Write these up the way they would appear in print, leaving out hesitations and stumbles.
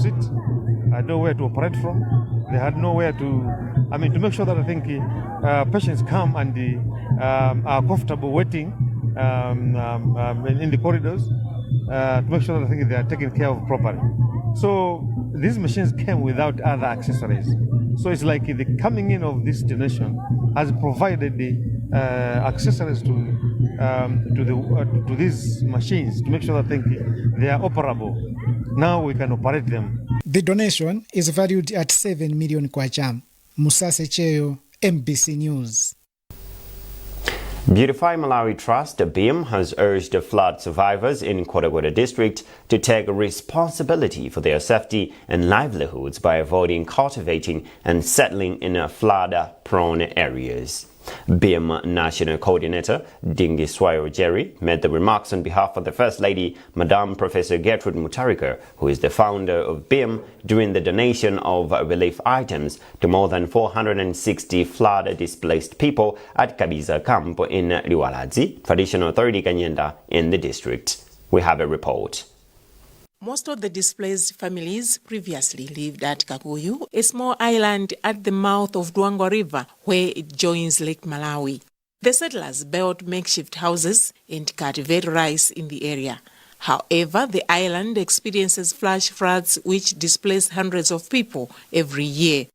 sit, had nowhere to operate from. They had nowhere to make sure that I think patients come and are comfortable waiting in the corridors to make sure that I think they are taken care of properly. So these machines came without other accessories. So it's like the coming in of this generation has provided the accessories to these machines to make sure that I think they are operable. Now we can operate them. The donation is valued at 7 million kwacha. Musase Cheyo, MBC News. Beautify Malawi Trust, BIM, has urged the flood survivors in Nkhotakota district to take responsibility for their safety and livelihoods by avoiding cultivating and settling in flood-prone areas. BIM National Coordinator Dingiswayo Jerry made the remarks on behalf of the First Lady, Madam Professor Gertrude Mutharika, who is the founder of BIM, during the donation of relief items to more than 460 flood-displaced people at Kabiza Camp in Liwaladzi, Traditional Authority Kanyenda, in the district. We have a report. Most of the displaced families previously lived at Kakuyu, a small island at the mouth of Duangwa River, where it joins Lake Malawi. The settlers built makeshift houses and cultivate rice in the area. However, the island experiences flash floods which displace hundreds of people every year.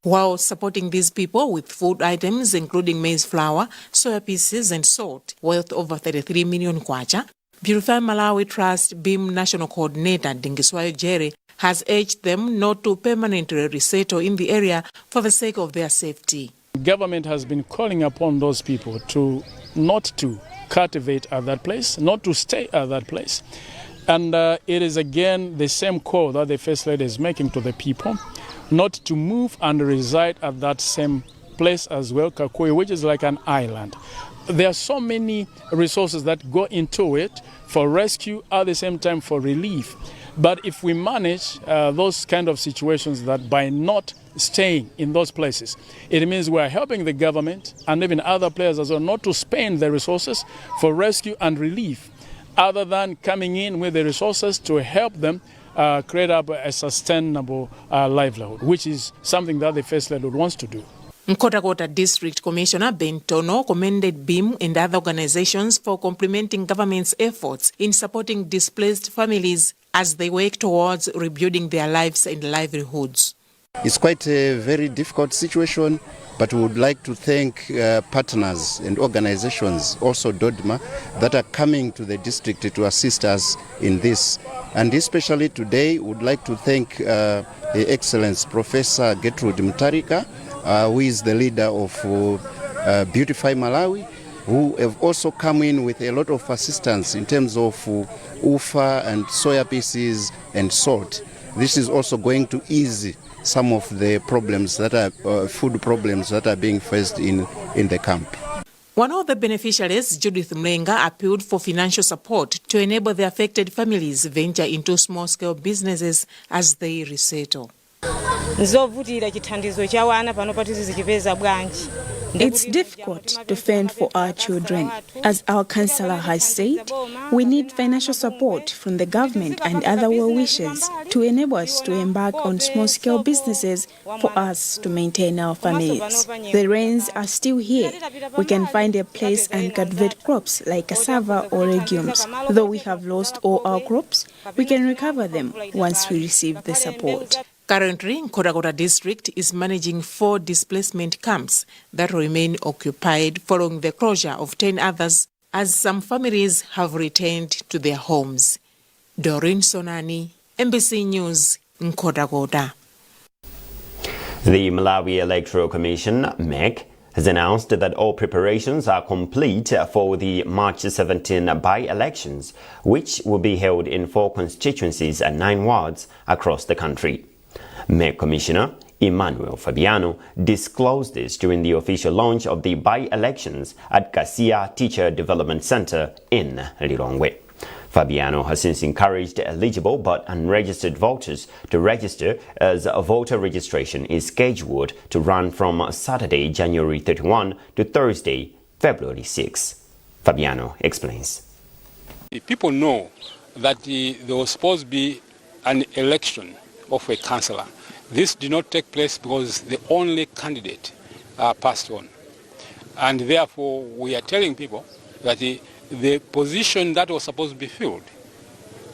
While supporting these people with food items including maize flour, soya pieces and salt, worth over 33 million kwacha, Beautify Malawi Trust BIM National Coordinator Dingiswayo Jerry has urged them not to permanently resettle in the area for the sake of their safety. The government has been calling upon those people not to cultivate at that place, not to stay at that place. And it is again the same call that the First Lady is making to the people, not to move and reside at that same place as well, Kakuyu, which is like an island. There are so many resources that go into it for rescue, at the same time for relief. But if we manage those kind of situations, that by not staying in those places, it means we are helping the government and even other players as well not to spend the resources for rescue and relief, other than coming in with the resources to help them create up a sustainable livelihood, which is something that the First Lady wants to do. Nkhotakota District Commissioner Ben Tono commended BIM and other organizations for complementing government's efforts in supporting displaced families as they work towards rebuilding their lives and livelihoods. It's quite a very difficult situation, but we would like to thank partners and organizations, also DODMA, that are coming to the district to assist us in this. And especially today, we would like to thank Her Excellency Professor Gertrude Mutharika, who is the leader of Beautify Malawi, who have also come in with a lot of assistance in terms of ufa and soya pieces and salt. This is also going to ease some of the problems that are food problems that are being faced in the camp. One of the beneficiaries, Judith Mlenga, appealed for financial support to enable the affected families venture into small-scale businesses as they resettle. It's difficult to fend for our children. As our councillor has said, we need financial support from the government and other well-wishers to enable us to embark on small-scale businesses for us to maintain our families. The rains are still here. We can find a place and cultivate crops like cassava or legumes. Though we have lost all our crops, we can recover them once we receive the support. Currently, Nkhotakota District is managing 4 displacement camps that remain occupied following the closure of 10 others, as some families have returned to their homes. Doreen Sonani, MBC News, Nkhotakota. The Malawi Electoral Commission, MEC, has announced that all preparations are complete for the March 17 by-elections, which will be held in 4 constituencies and 9 wards across the country. MEC Commissioner Emmanuel Fabiano disclosed this during the official launch of the by-elections at Kasia Teacher Development Center in Lilongwe. Fabiano has since encouraged eligible but unregistered voters to register, as voter registration is scheduled to run from Saturday, January 31 to Thursday, February 6. Fabiano explains. People know that there was supposed to be an election of a councillor. This did not take place because the only candidate passed on. And therefore, we are telling people that the position that was supposed to be filled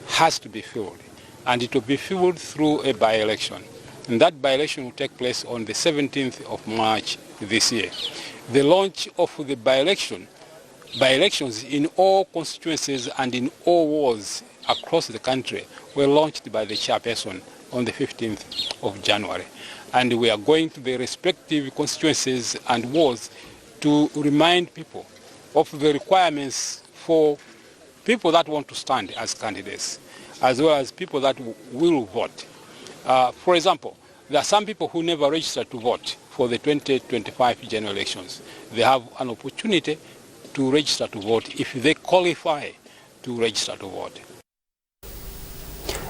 has to be filled. And it will be filled through a by-election. And that by-election will take place on the 17th of March this year. The launch of the by-elections in all constituencies and in all wards across the country were launched by the chairperson on the 15th of January. And we are going to the respective constituencies and wards to remind people of the requirements for people that want to stand as candidates, as well as people that will vote. For example, there are some people who never registered to vote for the 2025 general elections. They have an opportunity to register to vote if they qualify to register to vote.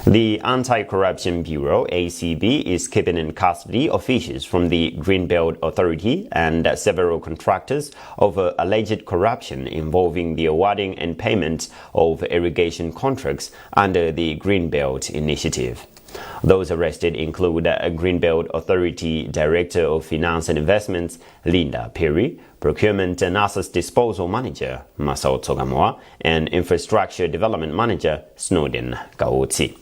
The Anti-Corruption Bureau, ACB, is keeping in custody officials from the Greenbelt Authority and several contractors over alleged corruption involving the awarding and payment of irrigation contracts under the Greenbelt Initiative. Those arrested include Greenbelt Authority Director of Finance and Investments, Linda Perry, Procurement and Assets Disposal Manager, Masao Togamoa, and Infrastructure Development Manager, Snowden Kaoti.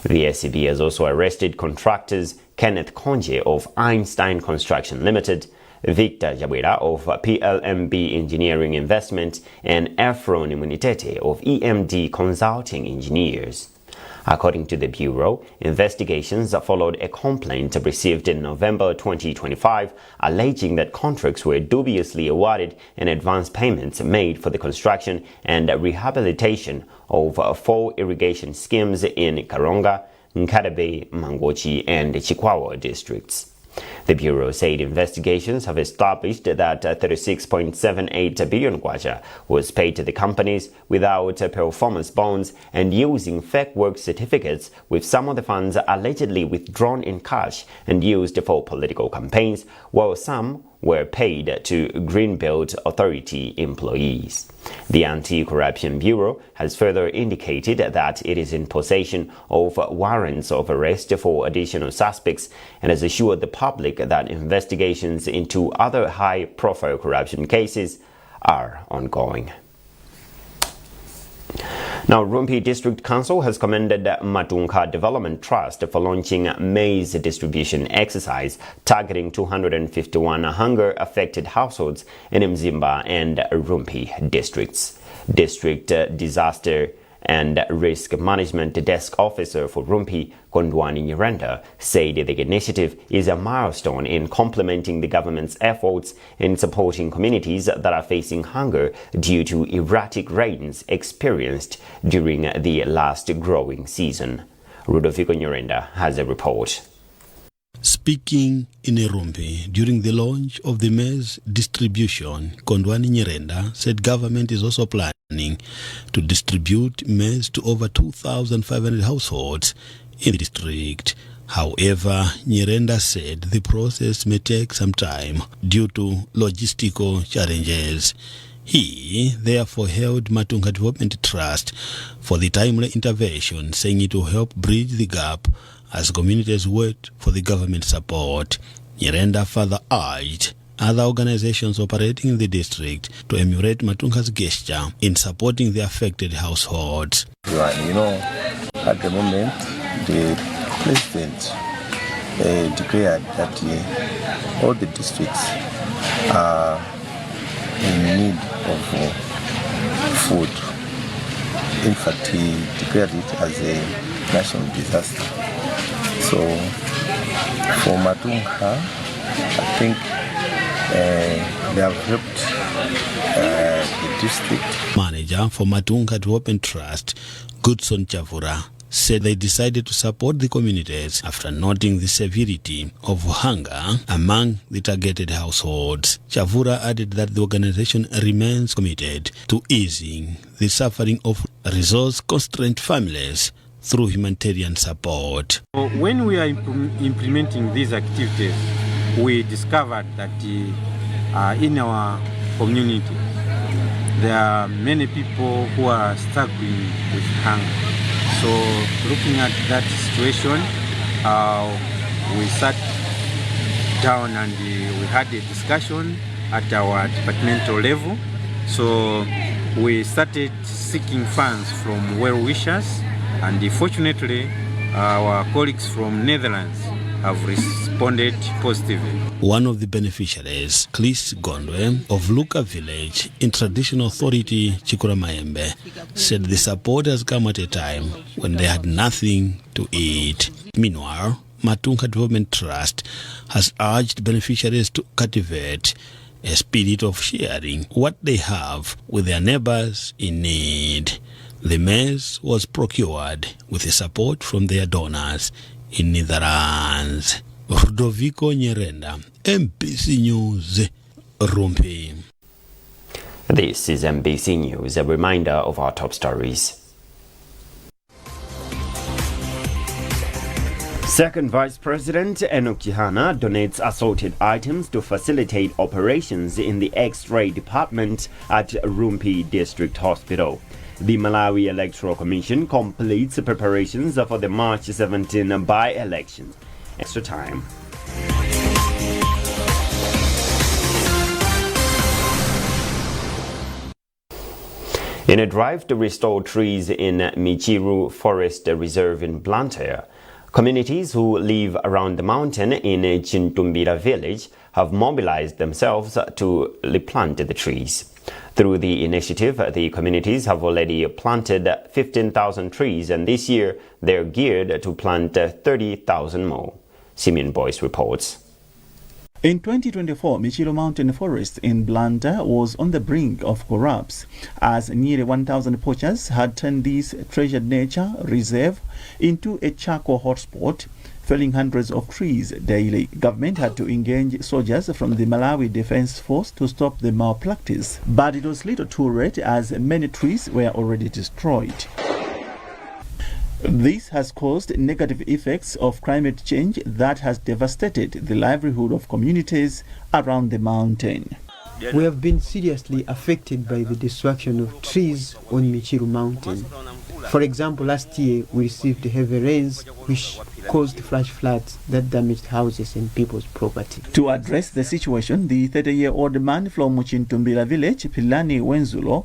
The SCB has also arrested contractors Kenneth Konje of Einstein Construction Limited, Victor Jabwera of PLMB Engineering Investment, and Efron Imunitete of EMD Consulting Engineers. According to the Bureau, investigations followed a complaint received in November 2025 alleging that contracts were dubiously awarded and advance payments made for the construction and rehabilitation of 4 irrigation schemes in Karonga, Nkatabe, Mangochi, and Chikwawa districts. The Bureau said investigations have established that 36.78 billion kwacha was paid to the companies without performance bonds and using fake work certificates, with some of the funds allegedly withdrawn in cash and used for political campaigns, while some were paid to Greenbelt Authority employees. The Anti-Corruption Bureau has further indicated that it is in possession of warrants of arrest for additional suspects and has assured the public that investigations into other high-profile corruption cases are ongoing. Now, Rumpi District Council has commended Matunka Development Trust for launching maize distribution exercise targeting 251 hunger-affected households in Mzimba and Rumpi districts. District Disaster and Risk Management Desk Officer for Rumpi, Kondwani Nyirenda, said the initiative is a milestone in complementing the government's efforts in supporting communities that are facing hunger due to erratic rains experienced during the last growing season. Rudolfo Nyirenda has a report. Speaking in Rumpi during the launch of the maize distribution, Kondwani Nyirenda said government is also planning to distribute maize to over 2,500 households in the district. However, Nyirenda said the process may take some time due to logistical challenges. He therefore hailed Matunga Development Trust for the timely intervention, saying it will help bridge the gap as communities wait for the government support. Nyirenda further urged other organizations operating in the district to emulate Matunga's gesture in supporting the affected households. You know, at the moment, the president declared that all the districts are in need of food. In fact, he declared it as a national disaster. So, for Matunga, I think they have helped the district. Manager for Matunga Development Trust, Goodson Chavura, said they decided to support the communities after noting the severity of hunger among the targeted households. Chavura added that the organization remains committed to easing the suffering of resource-constrained families through humanitarian support. When we are implementing these activities, we discovered that in our community there are many people who are struggling with hunger. So looking at that situation, we sat down and we had a discussion at our departmental level. So we started seeking funds from well-wishers, and fortunately our colleagues from Netherlands have responded positively. One of the beneficiaries, Chris Gondwe of Luka village in traditional authority Chikuramayembe, said the support has come at a time when they had nothing to eat. Meanwhile, Matunga Development Trust has urged beneficiaries to cultivate a spirit of sharing what they have with their neighbors in need. The maize was procured with the support from their donors in Netherlands. Rudoviko Nyerenda, MBC News, Rumpi. This is MBC News, a reminder of our top stories. Second Vice President Nkhani donates assorted items to facilitate operations in the X-ray department at Rumpi District Hospital. The Malawi Electoral Commission completes preparations for the March 17 by-election. Extra time. In a drive to restore trees in Michiru Forest Reserve in Blantyre, communities who live around the mountain in Chintumbira village have mobilized themselves to replant the trees. Through the initiative, the communities have already planted 15,000 trees, and this year they're geared to plant 30,000 more. Simeon Boyce reports. In 2024, Michiru Mountain Forest in Blantyre was on the brink of collapse, as nearly 1,000 poachers had turned this treasured nature reserve into a charcoal hotspot, felling hundreds of trees daily. Government had to engage soldiers from the Malawi Defense Force to stop the malpractice, but it was little too late as many trees were already destroyed. This has caused negative effects of climate change that has devastated the livelihood of communities around the mountain. We have been seriously affected by the destruction of trees on Michiru Mountain. For example, last year we received heavy rains which caused flash floods that damaged houses and people's property. To address the situation, the 30-year-old man from Chintumbira village, Pilani Wenzulo,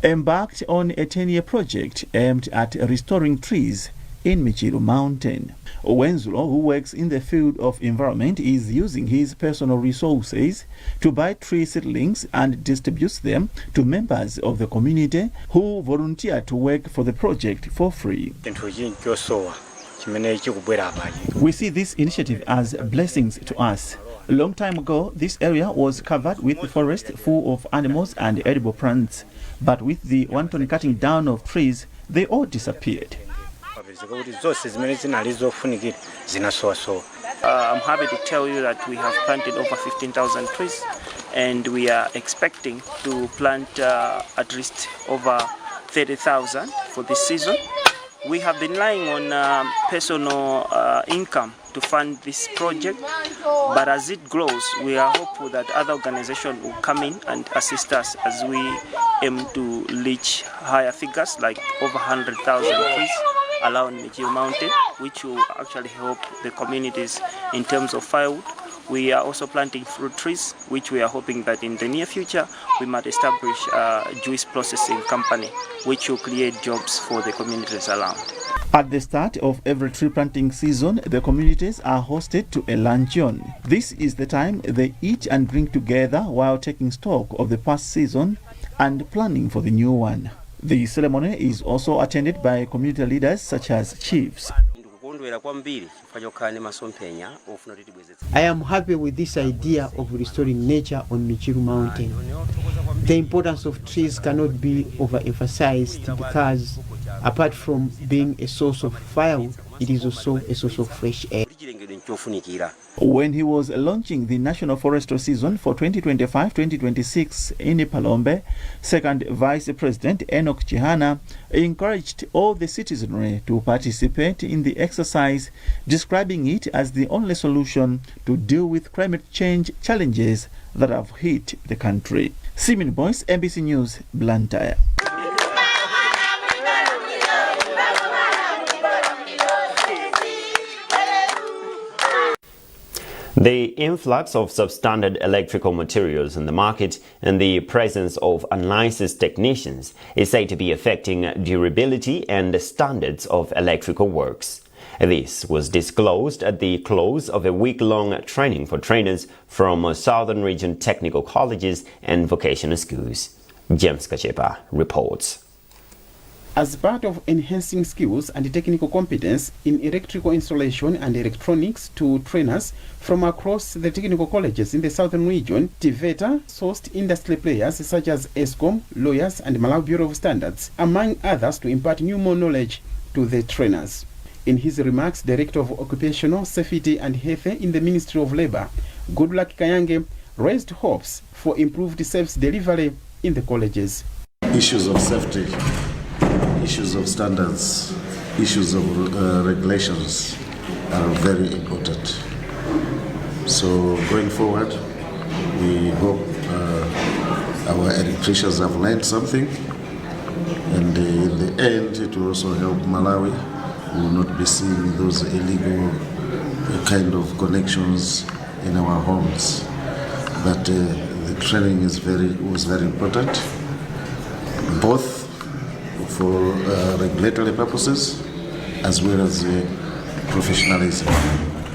embarked on a 10-year project aimed at restoring trees in Michiru Mountain. Wenzulo, who works in the field of environment, is using his personal resources to buy tree seedlings and distributes them to members of the community who volunteer to work for the project for free. We see this initiative as blessings to us. A long time ago, this area was covered with a forest full of animals and edible plants, but with the wanton cutting down of trees, they all disappeared. I'm happy to tell you that we have planted over 15,000 trees, and we are expecting to plant at least over 30,000 for this season. We have been relying on personal income to fund this project, but as it grows, we are hopeful that other organizations will come in and assist us as we aim to reach higher figures like over 100,000 trees around Michiru Mountain, which will actually help the communities in terms of firewood. We are also planting fruit trees, which we are hoping that in the near future we might establish a juice processing company, which will create jobs for the communities around. At the start of every tree planting season, the communities are hosted to a luncheon. This is the time they eat and drink together while taking stock of the past season and planning for the new one. The ceremony is also attended by community leaders such as chiefs. I am happy with this idea of restoring nature on Michiru Mountain. The importance of trees cannot be overemphasized because apart from being a source of firewood, it is also a source of fresh air. When he was launching the National Forestry Season for 2025-2026 in Palombe, Second Vice President Nkhani encouraged all the citizenry to participate in the exercise, describing it as the only solution to deal with climate change challenges that have hit the country. Simeon Boyce, MBC News, Blantyre. The influx of substandard electrical materials in the market and the presence of unlicensed technicians is said to be affecting durability and standards of electrical works. This was disclosed at the close of a week-long training for trainers from Southern Region technical colleges and vocational schools. James Kachepa reports. As part of enhancing skills and technical competence in electrical installation and electronics to trainers from across the technical colleges in the Southern Region, TVETA sourced industry players such as ESCOM, lawyers and Malawi Bureau of Standards, among others, to impart new more knowledge to the trainers. In his remarks, Director of Occupational Safety and Health in the Ministry of Labour, Goodluck Kayange, raised hopes for improved service delivery in the colleges. Issues of safety, issues of standards, issues of regulations are very important. So going forward, we hope our electricians have learned something, and in the end it will also help Malawi. We will not be seeing those illegal kind of connections in our homes. But the training was very important, both for regulatory purposes as well as professionalism.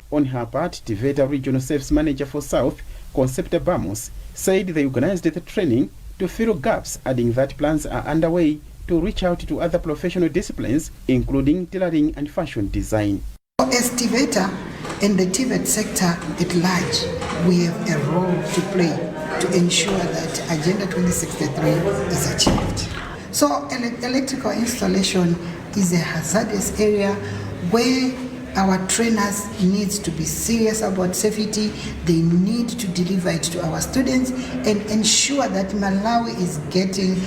On her part, TVETA Regional Service Manager for South, Concepta Bamos, said they organized the training to fill gaps, adding that plans are underway to reach out to other professional disciplines, including tailoring and fashion design. As TVETA and the TVET sector at large, we have a role to play to ensure that Agenda 2063 is achieved. So electrical installation is a hazardous area where our trainers need to be serious about safety. They need to deliver it to our students and ensure that Malawi is getting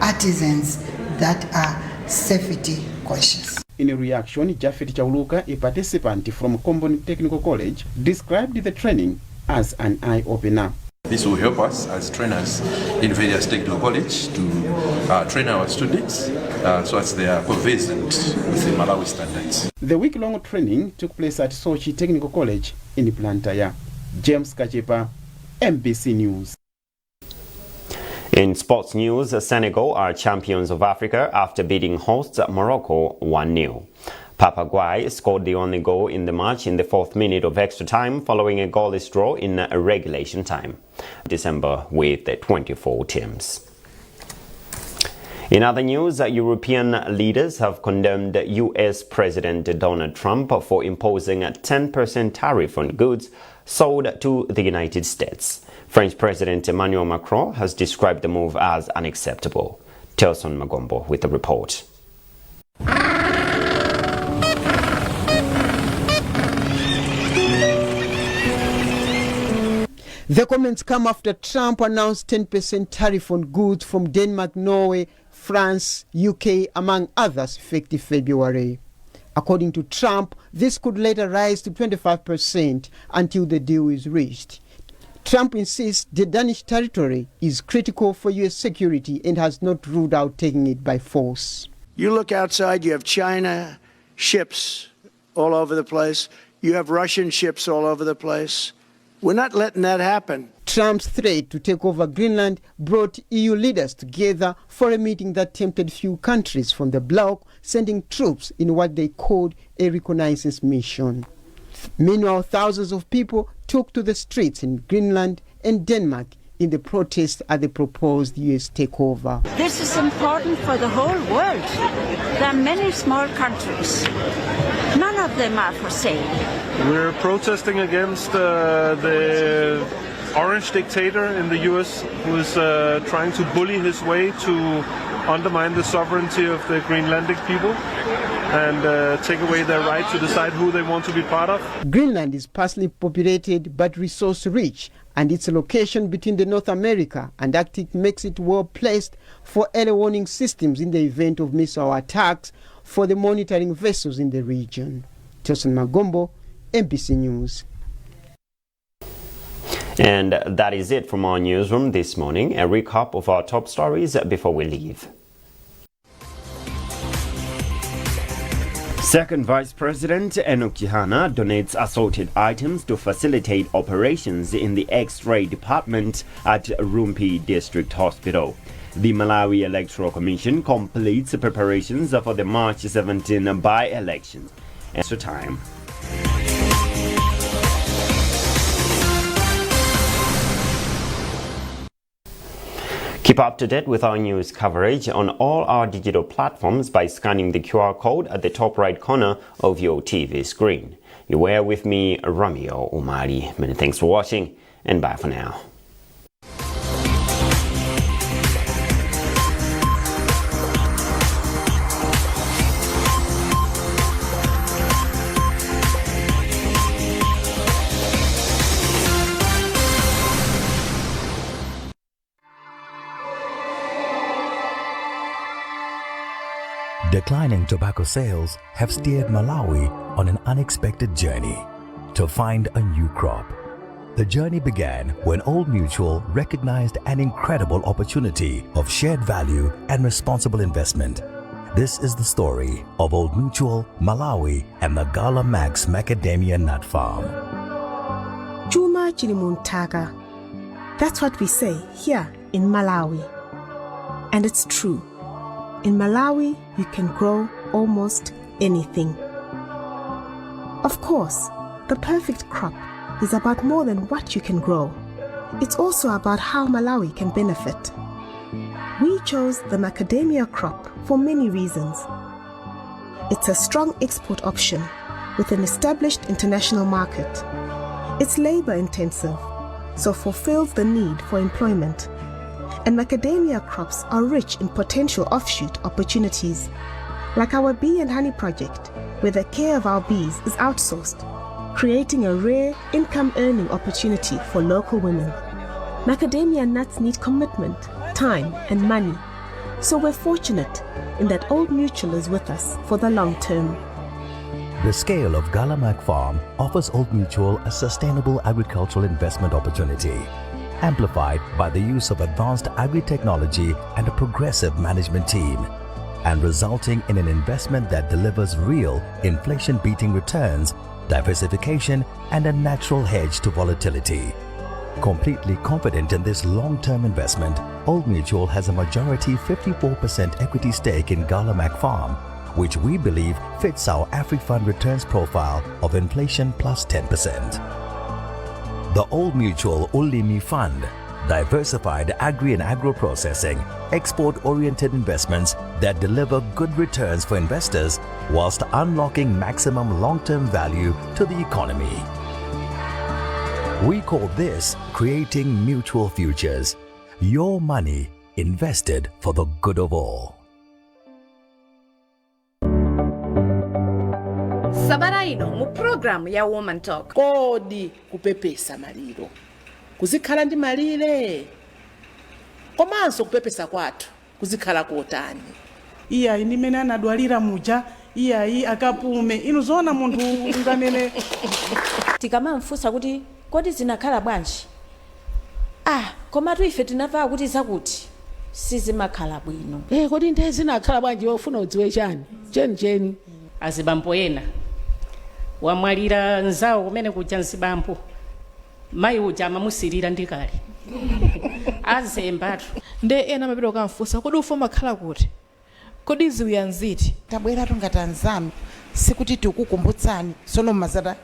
artisans that are safety conscious. In a reaction, Jafet Chauluka, a participant from Comboni Technical College, described the training as an eye-opener. This will help us as trainers in various technical colleges to train our students so as they are conversant with the Malawi standards. The week-long training took place at Sochi Technical College in Blantyre. James Kachepa, MBC News. In sports news, Senegal are champions of Africa after beating hosts Morocco 1-0. Paraguay scored the only goal in the match in the 4th minute of extra time following a goalless draw in a regulation time. December with 24 teams. In other news, European leaders have condemned US President Donald Trump for imposing a 10% tariff on goods sold to the United States. French President Emmanuel Macron has described the move as unacceptable. Telson Magombo with the report. The comments come after Trump announced 10% tariff on goods from Denmark, Norway, France, UK, among others, effective February. According to Trump, this could later rise to 25% until the deal is reached. Trump insists the Danish territory is critical for U.S. security and has not ruled out taking it by force. You look outside, you have China ships all over the place. You have Russian ships all over the place. We're not letting that happen. Trump's threat to take over Greenland brought EU leaders together for a meeting that tempted few countries from the bloc, sending troops in what they called a reconnaissance mission. Meanwhile, thousands of people took to the streets in Greenland and Denmark in the protest at the proposed US takeover. This is important for the whole world. There are many small countries. None of them are for sale. We're protesting against the orange dictator in the US who is trying to bully his way to undermine the sovereignty of the Greenlandic people and take away their right to decide who they want to be part of. Greenland is sparsely populated but resource-rich, and its location between the North America and Arctic makes it well placed for early warning systems in the event of missile attacks for the monitoring vessels in the region. Tosin Magombo, MBC News. And that is it from our newsroom this morning. A recap of our top stories before we leave. Second Vice President Nkhani donates assorted items to facilitate operations in the X-ray department at Rumpi District Hospital. The Malawi Electoral Commission completes preparations for the March 17 by-election. Extra time. Keep up to date with our news coverage on all our digital platforms by scanning the QR code at the top right corner of your TV screen. You were with me, Ramio Umari. Many thanks for watching, and bye for now. Declining tobacco sales have steered Malawi on an unexpected journey to find a new crop. The journey began when Old Mutual recognized an incredible opportunity of shared value and responsible investment. This is the story of Old Mutual, Malawi, and the Gala Max Macadamia Nut Farm. Chuma chilimuntaka. That's what we say here in Malawi. And it's true. In Malawi, you can grow almost anything. Of course, the perfect crop is about more than what you can grow. It's also about how Malawi can benefit. We chose the macadamia crop for many reasons. It's a strong export option with an established international market. It's labor intensive, so fulfills the need for employment. And macadamia crops are rich in potential offshoot opportunities, like our bee and honey project, where the care of our bees is outsourced, creating a rare income-earning opportunity for local women. Macadamia nuts need commitment, time, and money, so we're fortunate in that Old Mutual is with us for the long term. The scale of Gala Mac Farm offers Old Mutual a sustainable agricultural investment opportunity, amplified by the use of advanced agri-technology and a progressive management team, and resulting in an investment that delivers real inflation-beating returns, diversification, and a natural hedge to volatility. Completely confident in this long-term investment, Old Mutual has a majority 54% equity stake in Gala Mac Farm, which we believe fits our AfriFund returns profile of inflation plus 10%. The Old Mutual Ulimi Fund, diversified agri and agro-processing, export-oriented investments that deliver good returns for investors whilst unlocking maximum long-term value to the economy. We call this creating mutual futures. Your money invested for the good of all. Sabara ino mu program ya Woman Talk. Kodi kupepesa maliro. Kuzikhala ndi malire. Komanso kupepesa kwathu kuzikhala kotani. Iya inimene anadwalira muja, iya akapume. Inu zona munthu ngamene tikamamfusa kuti kodi zinakhala bwanji. Koma ife tinamva kuti zakuti sizimakhala bwino. Kodi ndiye zinakhala bwanji wofuna udziwe chani? Cheni. Azibambo yena wamwalira nzawo kumene kuja nzibambo mayi uja amamusirira ndikali azembatu nde ena mapita ukamfusa kodi ufa makhala kuti kodi ziwiya nziti tabwera tungatanzanu sikuti tikukumbutsani sono mazata